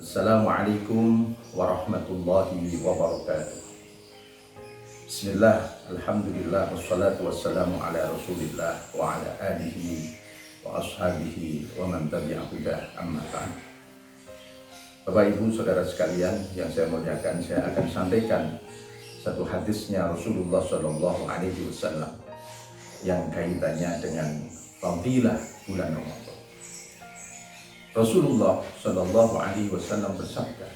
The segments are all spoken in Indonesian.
Assalamualaikum warahmatullahi wabarakatuh. Bismillah, alhamdulillah, wassalatu wassalamu ala rasulillah wa ala alihi wa ashabihi wa man tabi'ahudah, amma ba'd. Bapak Ibu Saudara sekalian yang saya muliakan, saya akan sampaikan satu hadisnya Rasulullah Shallallahu Alaihi Wasallam yang kaitannya dengan fadilah bulan Ramadan. Rasulullah Shallallahu Alaihi Wasallam bersabda,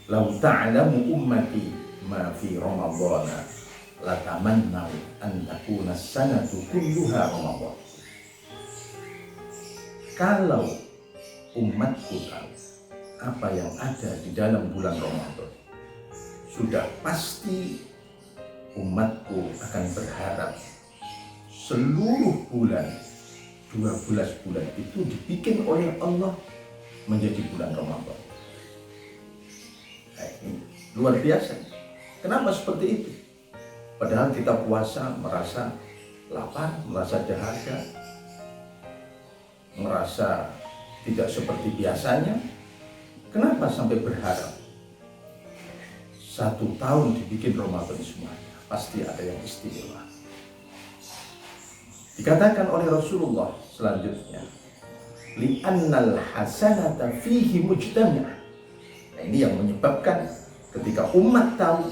"Lau ta'lamu ummati ma fi Ramadan, latamannau an takuna sanatu kulluha Ramadan." Kalau umatku tahu apa yang ada di dalam bulan Ramadan, sudah pasti umatku akan berharap seluruh bulan, 12 bulan itu dibikin oleh Allah menjadi bulan Ramadan. Nah, ini luar biasa. Kenapa seperti itu? Padahal kita puasa merasa lapar, merasa dahaga, merasa tidak seperti biasanya. Kenapa sampai berharap 1 tahun dibikin Ramadan semuanya? Pasti ada yang istimewa. Dikatakan oleh Rasulullah selanjutnya, li'annal hasanata fihi mujtami'ah. Nah, ini yang menyebabkan ketika umat tahu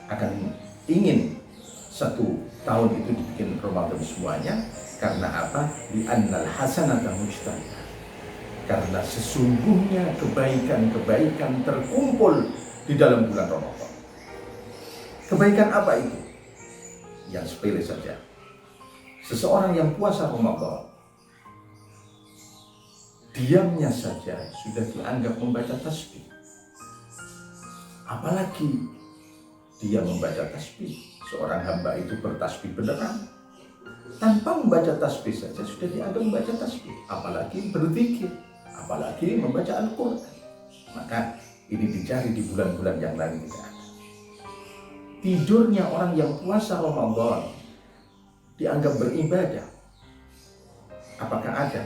akan ingin 1 tahun itu dibikin Ramadan semuanya. Karena apa? Li'annal hasanata mujtami'ah. Karena sesungguhnya kebaikan-kebaikan terkumpul di dalam bulan Ramadan. Kebaikan apa itu? Yang sepele saja. Seseorang yang puasa Ramadan, diamnya saja sudah dianggap membaca tasbih. Apalagi dia membaca tasbih, seorang hamba itu bertasbih beneran. Tanpa membaca tasbih saja sudah dianggap membaca tasbih. Apalagi berzikir, apalagi membaca Al-Quran. Maka ini dicari di bulan-bulan yang lain tidak ada. Tidurnya orang yang puasa Ramadan dianggap beribadah. Apakah ada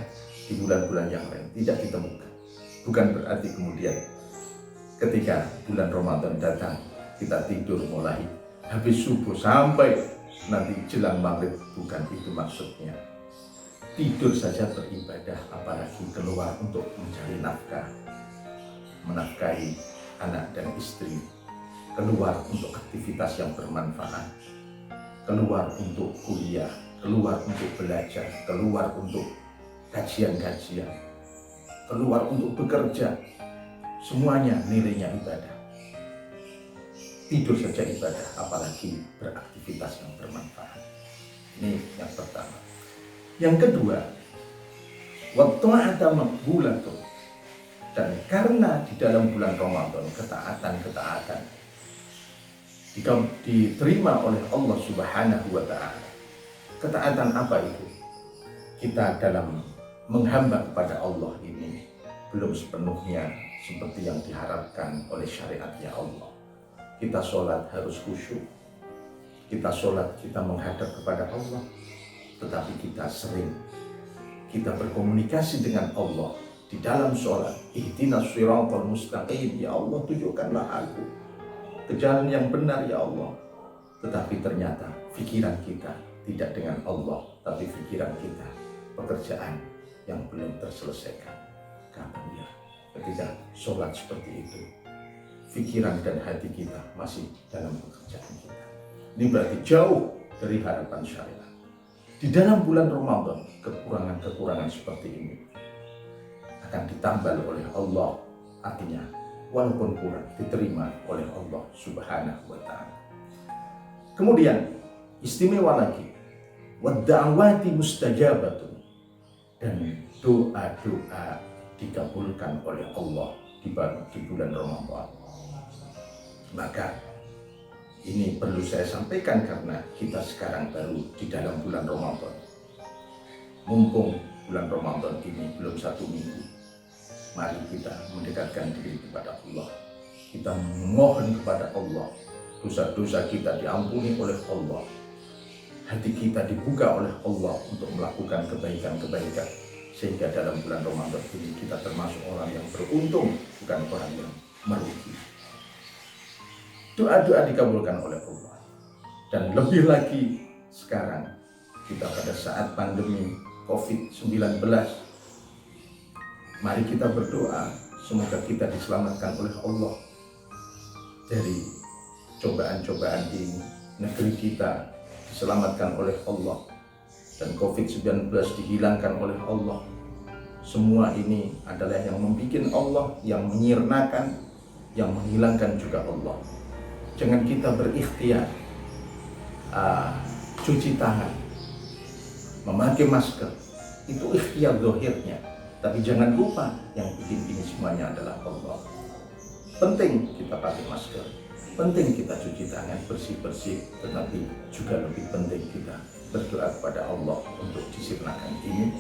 di bulan-bulan yang lain? Tidak ditemukan. Bukan berarti kemudian ketika bulan Ramadan datang kita tidur mulai habis subuh sampai nanti jelang maghrib. Bukan itu maksudnya. Tidur saja beribadah, apalagi keluar untuk mencari nafkah, menafkahi anak dan istri, keluar untuk aktivitas yang bermanfaat, keluar untuk kuliah, keluar untuk belajar, keluar untuk kajian-kajian, keluar untuk bekerja. Semuanya nilainya ibadah. Tidur saja ibadah, apalagi beraktivitas yang bermanfaat. Ini yang pertama. Yang kedua, watta'ata maqbulatun. Dan karena di dalam bulan Ramadan ketaatan-ketaatan diterima oleh Allah Subhanahu wa Ta'ala. Ketaatan apa itu? Kita dalam menghamba kepada Allah ini belum sepenuhnya seperti yang diharapkan oleh syariatnya Allah. Kita sholat harus khusyuk. Kita sholat, kita menghadap kepada Allah. Tetapi kita sering kita berkomunikasi dengan Allah di dalam sholat. Ihdinas shiratal mustaqim, ya Allah tunjukkanlah aku ke jalan yang benar ya Allah. Tetapi ternyata pikiran kita tidak dengan Allah, tapi pikiran kita pekerjaan yang belum terselesaikan. Kapan ya ketika sholat seperti itu pikiran dan hati kita masih dalam pekerjaan kita? Ini berarti jauh dari harapan syariat. Di dalam bulan Ramadan kekurangan-kekurangan seperti ini akan ditambal oleh Allah. Artinya walaupun kurang diterima oleh Allah Subhanahu wa Ta'ala. Kemudian istimewa lagi, wadda'awati mustajabatun. Dan doa-doa dikabulkan oleh Allah di bulan Ramadan. Maka ini perlu saya sampaikan karena kita sekarang baru di dalam bulan Ramadan. Mumpung bulan Ramadan ini belum 1 minggu, mari kita mendekatkan diri kepada Allah. Kita memohon kepada Allah, dosa-dosa kita diampuni oleh Allah, hati kita dibuka oleh Allah untuk melakukan kebaikan-kebaikan, sehingga dalam bulan Ramadan ini kita termasuk orang yang untung, bukan orang yang merugi. Doa-doa dikabulkan oleh Allah. Dan lebih lagi sekarang kita pada saat pandemi COVID-19, mari kita berdoa semoga kita diselamatkan oleh Allah dari cobaan-cobaan ini. Negeri kita diselamatkan oleh Allah dan COVID-19 dihilangkan oleh Allah. Semua ini adalah yang membuat Allah, yang menyirnakan, yang menghilangkan juga Allah. Jangan kita berikhtiar cuci tangan, memakai masker, itu ikhtiar zahirnya. Tapi jangan lupa yang bikin ini semuanya adalah Allah. Penting kita pakai masker, penting kita cuci tangan bersih-bersih, tetapi juga lebih penting kita berdoa kepada Allah untuk disirnakan ini,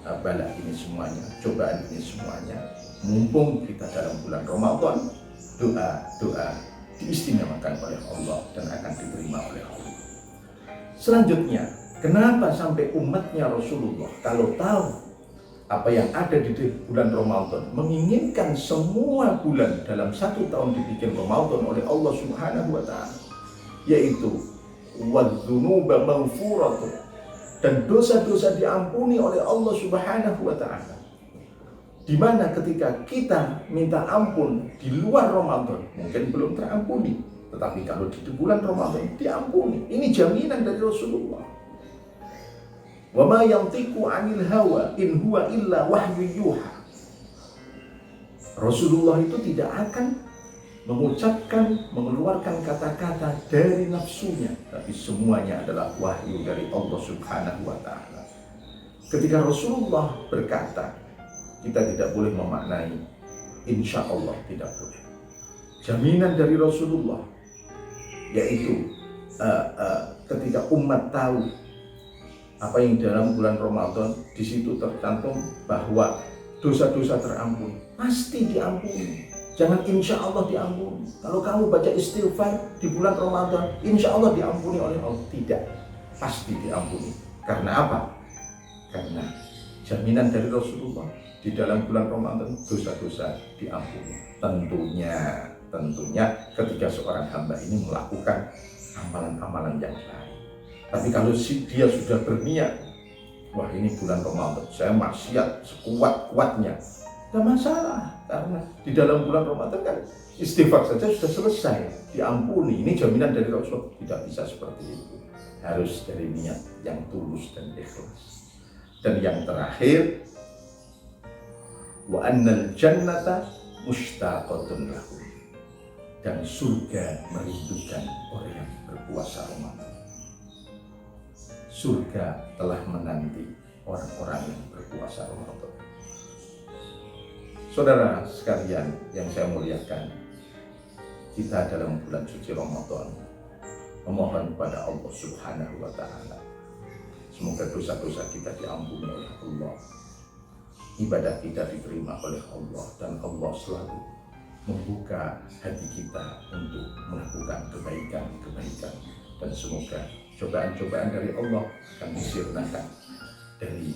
bala ini semuanya, cobaan ini semuanya. Mumpung kita dalam bulan Ramadan, doa diistimewakan oleh Allah dan akan diterima oleh Allah. Selanjutnya, kenapa sampai umatnya Rasulullah kalau tahu apa yang ada di bulan Ramadan, menginginkan semua bulan dalam 1 tahun dibikin Ramadan oleh Allah Subhanahu wa Ta'ala, yaitu wadzunuba maghfuratun, dan dosa-dosa diampuni oleh Allah Subhanahu wa Ta'ala. Di mana ketika kita minta ampun di luar Ramadan mungkin belum terampuni, tetapi kalau di bulan Ramadan diampuni. Ini jaminan dari Rasulullah. Wa ma yantiqu 'anil hawa in huwa illa wahyu yuha. Rasulullah itu tidak akan mengeluarkan kata-kata dari nafsunya, tapi semuanya adalah wahyu dari Allah Subhanahu wa Ta'ala. Ketika Rasulullah berkata, kita tidak boleh memaknai insya Allah, tidak boleh. Jaminan dari Rasulullah yaitu ketika umat tahu apa yang dalam bulan Ramadan, di situ tercantum bahwa dosa-dosa terampuni, pasti diampuni. Jangan insya Allah diampuni. Kalau kamu baca istighfar di bulan Ramadan, insya Allah diampuni oleh Allah. Tidak, pasti diampuni. Karena apa? Karena jaminan dari Rasulullah, di dalam bulan Ramadan dosa-dosa diampuni. Tentunya ketika seorang hamba ini melakukan amalan-amalan yang lain. Tapi kalau dia sudah berniat, wah ini bulan Ramadan, saya maksiat sekuat-kuatnya, tidak masalah. Karena di dalam bulan Ramadan kan istighfar saja sudah selesai, diampuni. Ini jaminan dari Rasul. Tidak bisa seperti itu. Harus dari niat yang tulus dan ikhlas. Dan yang terakhir, wa annal jannata mushtaqatun lahu, dan surga merindukan orang yang berpuasa Ramadan. Surga telah menanti orang-orang yang berpuasa Ramadan. Saudara sekalian yang saya muliakan, kita dalam bulan suci Ramadan memohon kepada Allah Subhanahu wa Ta'ala, semoga dosa-dosa kita diampuni oleh Allah, ibadah kita diterima oleh Allah, dan Allah selalu membuka hati kita untuk melakukan kebaikan-kebaikan. Dan semoga cobaan-cobaan dari Allah akan disirnakan dari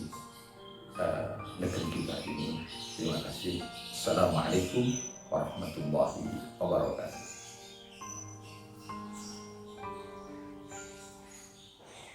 negeri kita ini. Terima kasih. Assalamualaikum warahmatullahi wabarakatuh.